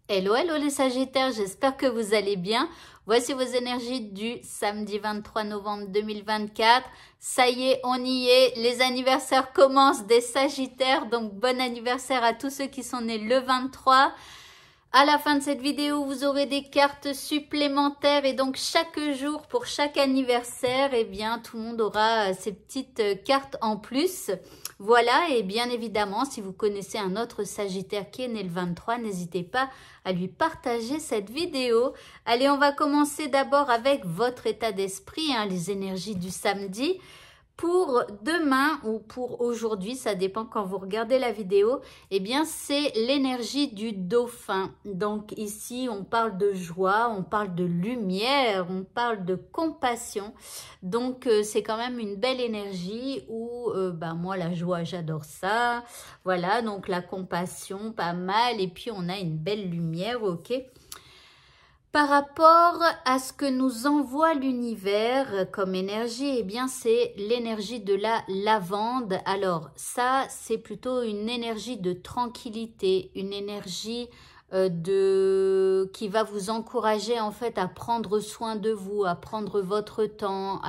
Hello, hello les Sagittaires, j'espère que vous allez bien. Voici vos énergies du samedi 23 novembre 2024. Ça y est, on y est. Les anniversaires commencent des Sagittaires, donc bon anniversaire à tous ceux qui sont nés le 23. À la fin de cette vidéo, vous aurez des cartes supplémentaires et donc chaque jour, pour chaque anniversaire, eh bien, tout le monde aura ces petites cartes en plus. Voilà, et bien évidemment, si vous connaissez un autre Sagittaire qui est né le 23, n'hésitez pas à lui partager cette vidéo. Allez, on va commencer d'abord avec votre état d'esprit, les énergies du samedi. Pour demain ou pour aujourd'hui, ça dépend quand vous regardez la vidéo, eh bien c'est l'énergie du dauphin. Donc ici, on parle de joie, on parle de lumière, on parle de compassion. Donc c'est quand même une belle énergie où, moi la joie, j'adore ça. Voilà, donc la compassion, pas mal. Et puis on a une belle lumière, ok. Par rapport à ce que nous envoie l'univers comme énergie, eh bien c'est l'énergie de la lavande. Alors ça, c'est plutôt une énergie de tranquillité, une énergie qui va vous encourager en fait à prendre soin de vous, à prendre votre temps,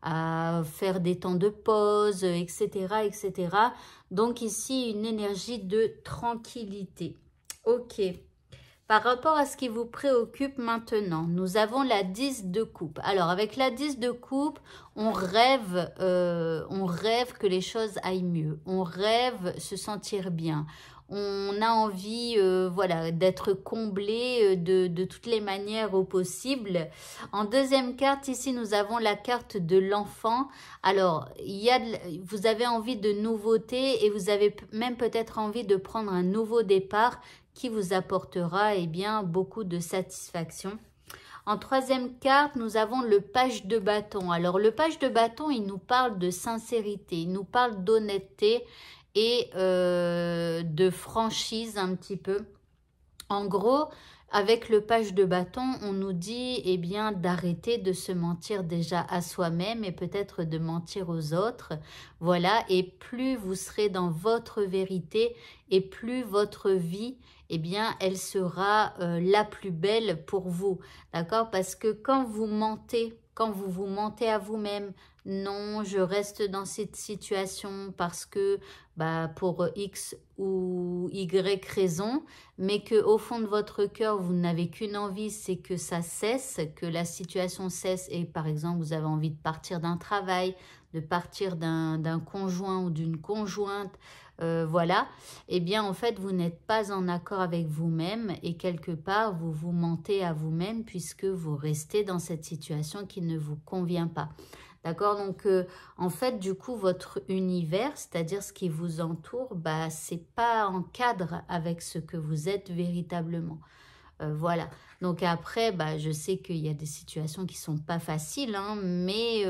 à faire des temps de pause, etc., etc. Donc ici, une énergie de tranquillité. Ok. Par rapport à ce qui vous préoccupe maintenant, nous avons la 10 de coupe. Alors, avec la 10 de coupe, on rêve que les choses aillent mieux. On rêve se sentir bien. On a envie voilà, d'être comblé de toutes les manières au possible. En deuxième carte, ici, nous avons la carte de l'enfant. Alors, vous avez envie de nouveautés et vous avez même peut-être envie de prendre un nouveau départ qui vous apportera beaucoup de satisfaction. En troisième carte, nous avons le page de bâton. Alors, le page de bâton, il nous parle de sincérité, il nous parle d'honnêteté et de franchise un petit peu. En gros, avec le page de bâton, on nous dit d'arrêter de se mentir déjà à soi-même et peut-être de mentir aux autres. Voilà, et plus vous serez dans votre vérité et plus votre vie, elle sera la plus belle pour vous. D'accord? Parce que quand vous mentez, quand vous mentez à vous-même, non, je reste dans cette situation parce que pour X ou Y raison, mais qu'au fond de votre cœur, vous n'avez qu'une envie, c'est que ça cesse, que la situation cesse et par exemple, vous avez envie de partir d'un travail, de partir d'un conjoint ou d'une conjointe, voilà, en fait, vous n'êtes pas en accord avec vous-même et quelque part, vous vous mentez à vous-même puisque vous restez dans cette situation qui ne vous convient pas. D'accord? Donc, en fait, du coup, votre univers, c'est-à-dire ce qui vous entoure, c'est pas en cadre avec ce que vous êtes véritablement. Voilà. Donc après, je sais qu'il y a des situations qui sont pas faciles, mais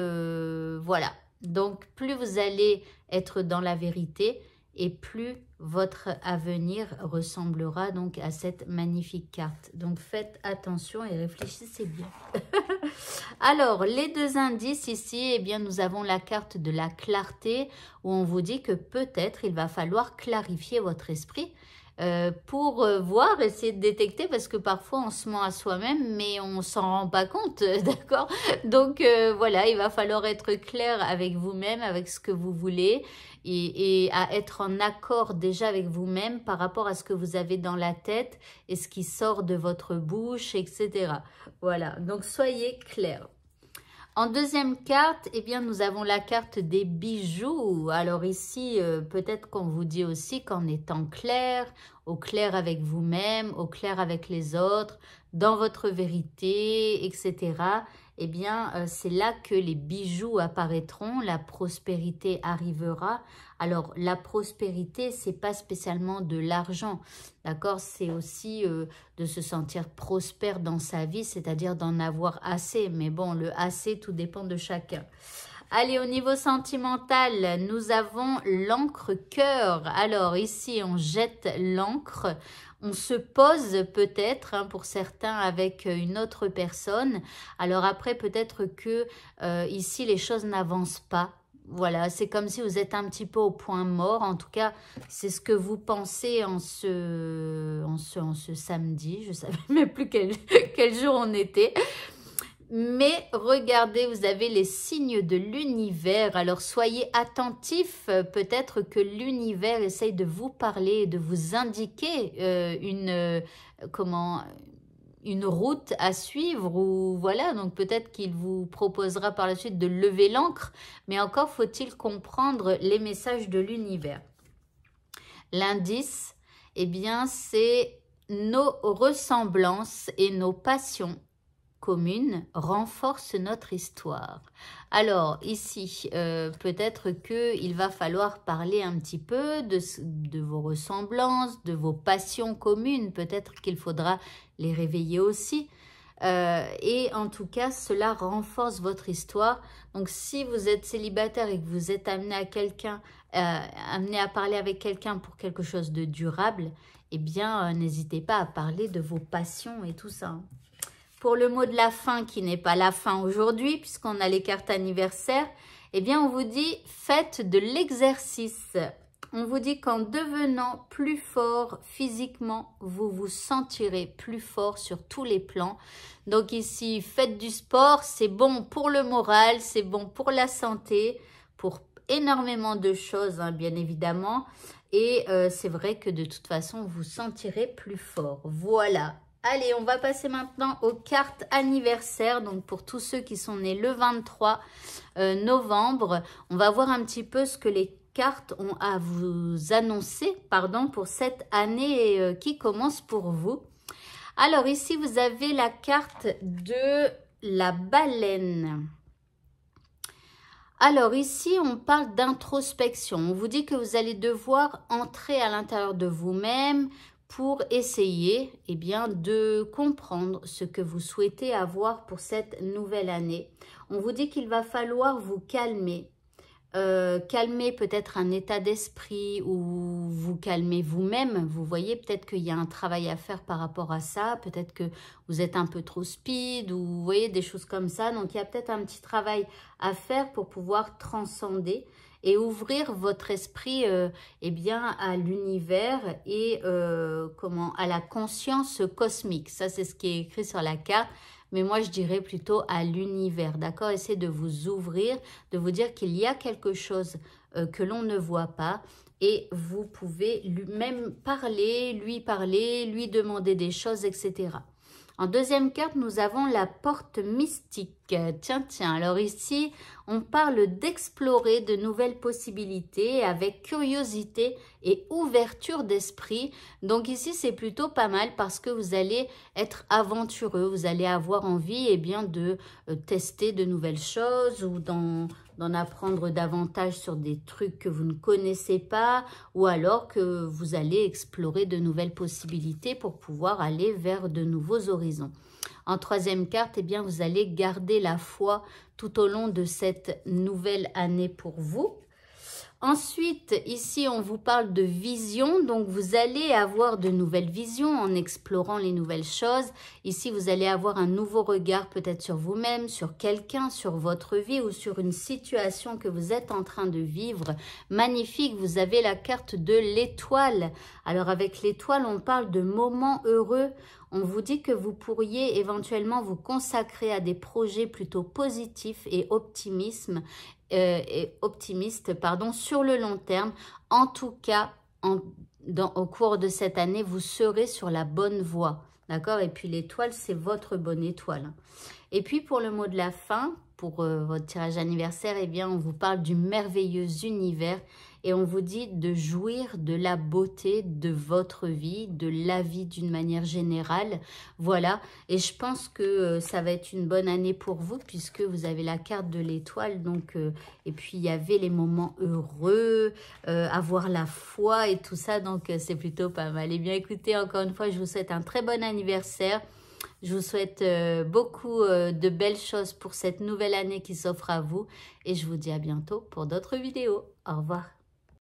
voilà. Donc, plus vous allez être dans la vérité et plus votre avenir ressemblera donc à cette magnifique carte. Donc, faites attention et réfléchissez bien. Alors, les deux indices ici, nous avons la carte de la clarté où on vous dit que peut-être il va falloir clarifier votre esprit pour voir, essayer de détecter parce que parfois on se ment à soi-même mais on s'en rend pas compte, d'accord? Donc voilà, il va falloir être clair avec vous-même, avec ce que vous voulez et à être en accord déjà avec vous-même par rapport à ce que vous avez dans la tête et ce qui sort de votre bouche, etc. Voilà, donc soyez clair. En deuxième carte, nous avons la carte des bijoux. Alors ici, peut-être qu'on vous dit aussi qu'en étant clair, au clair avec vous-même, au clair avec les autres, dans votre vérité, etc., c'est là que les bijoux apparaîtront, la prospérité arrivera. Alors, la prospérité, c'est pas spécialement de l'argent, d'accord? C'est aussi de se sentir prospère dans sa vie, c'est-à-dire d'en avoir assez. Mais bon, le assez, tout dépend de chacun. Allez, au niveau sentimental, nous avons l'encre cœur. Alors ici, on jette l'encre. On se pose peut-être, pour certains, avec une autre personne. Alors après, peut-être que ici, les choses n'avancent pas. voilà, c'est comme si vous êtes un petit peu au point mort. En tout cas, c'est ce que vous pensez en ce samedi. Je ne savais même plus quel jour on était. Mais regardez, vous avez les signes de l'univers. Alors soyez attentifs, peut-être que l'univers essaye de vous parler, de vous indiquer une route à suivre, ou voilà, donc peut-être qu'il vous proposera par la suite de lever l'ancre, mais encore faut-il comprendre les messages de l'univers. L'indice, eh bien, c'est nos ressemblances et nos passions communes renforcent notre histoire. Alors ici, peut-être qu'il va falloir parler un petit peu de vos ressemblances, de vos passions communes. Peut-être qu'il faudra les réveiller aussi. Et en tout cas, cela renforce votre histoire. Donc si vous êtes célibataire et que vous êtes amené à parler avec quelqu'un pour quelque chose de durable, eh bien, n'hésitez pas à parler de vos passions et tout ça. Pour le mot de la fin, qui n'est pas la fin aujourd'hui, puisqu'on a les cartes anniversaires, eh bien, on vous dit « faites de l'exercice ». On vous dit qu'en devenant plus fort physiquement, vous vous sentirez plus fort sur tous les plans. Donc ici, faites du sport, c'est bon pour le moral, c'est bon pour la santé, pour énormément de choses, hein, bien évidemment. Et c'est vrai que de toute façon, vous vous sentirez plus fort. Voilà. Allez, on va passer maintenant aux cartes anniversaires. Donc, pour tous ceux qui sont nés le 23 novembre, on va voir un petit peu ce que les cartes ont à vous annoncer, pour cette année qui commence pour vous. Alors, ici, vous avez la carte de la baleine. Alors, ici, on parle d'introspection. On vous dit que vous allez devoir entrer à l'intérieur de vous-même, pour essayer de comprendre ce que vous souhaitez avoir pour cette nouvelle année. On vous dit qu'il va falloir vous calmer. Calmer peut-être un état d'esprit ou vous calmer vous-même. Vous voyez, peut-être qu'il y a un travail à faire par rapport à ça. Peut-être que vous êtes un peu trop speed ou vous voyez des choses comme ça. Donc, il y a peut-être un petit travail à faire pour pouvoir transcender et ouvrir votre esprit à l'univers et à la conscience cosmique. Ça, c'est ce qui est écrit sur la carte. Mais moi, je dirais plutôt à l'univers, d'accord? Essayez de vous ouvrir, de vous dire qu'il y a quelque chose que l'on ne voit pas. Et vous pouvez lui-même lui demander des choses, etc. En deuxième carte, nous avons la porte mystique. Tiens, alors ici, on parle d'explorer de nouvelles possibilités avec curiosité et ouverture d'esprit. Donc ici, c'est plutôt pas mal parce que vous allez être aventureux. Vous allez avoir envie de tester de nouvelles choses ou d'en apprendre davantage sur des trucs que vous ne connaissez pas, ou alors que vous allez explorer de nouvelles possibilités pour pouvoir aller vers de nouveaux horizons. En troisième carte, vous allez garder la foi tout au long de cette nouvelle année pour vous. Ensuite, ici, on vous parle de vision. Donc, vous allez avoir de nouvelles visions en explorant les nouvelles choses. Ici, vous allez avoir un nouveau regard peut-être sur vous-même, sur quelqu'un, sur votre vie ou sur une situation que vous êtes en train de vivre. Magnifique, vous avez la carte de l'étoile. Alors, avec l'étoile, on parle de moments heureux. On vous dit que vous pourriez éventuellement vous consacrer à des projets plutôt positifs et optimistes sur le long terme. En tout cas, au cours de cette année, vous serez sur la bonne voie. D'accord? Et puis l'étoile, c'est votre bonne étoile. Et puis pour le mot de la fin, pour votre tirage anniversaire, on vous parle du merveilleux univers et on vous dit de jouir de la beauté de votre vie, de la vie d'une manière générale. Voilà, et je pense que ça va être une bonne année pour vous puisque vous avez la carte de l'étoile. Donc, et puis, il y avait les moments heureux, avoir la foi et tout ça. Donc, c'est plutôt pas mal. Eh bien, écoutez, encore une fois, je vous souhaite un très bon anniversaire. Je vous souhaite beaucoup de belles choses pour cette nouvelle année qui s'offre à vous. Et je vous dis à bientôt pour d'autres vidéos. Au revoir.